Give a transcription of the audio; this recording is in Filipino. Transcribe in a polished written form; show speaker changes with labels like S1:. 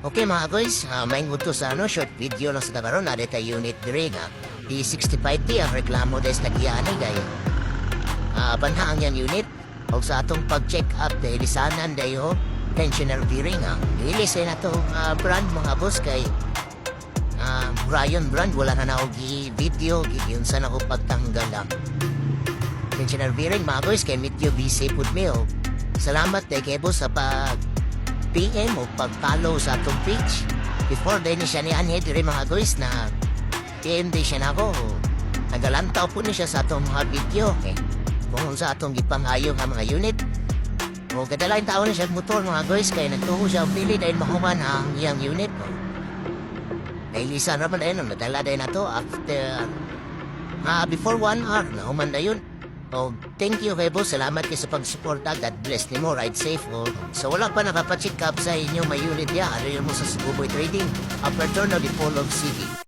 S1: Okay mga guys, may nguto sa short video lang sa karon na deta unit dire nga. DA65T ang reklamo des nagyani gay. Banhaang yan unit o sa atong pag-check up dahil lisanan dayo tensioner bearing ilisay na to brand mga boss kay Brian brand wala na ako video yun sa ako pagtanggal lang. Tensioner bearing mga guys kay meet you be safe with me salamat kay boss sa pag PM o pag-follow sa atong page. Before din siya ni Anhe dire mga guys na PM din siya na ako. Nagalantaw po ni siya sa atong mga video. Kung sa atong gipangayo nga mga unit. O kadalain tao na siya motor mga guys kaya nagtuho siya pili dahil mahuman ang iyang unit. Nailisan naman ayun nadala dahil na to after before 1 hour na human na yun. Oh, thank you kay boss. Salamat kayo sa pag-suporta. God bless ni mo. Ride safe. So wala pa nakapacheck up sa inyo may unit ya. Ano yun mo sa Sububoy Trading? Upper Turn of the Pole of City.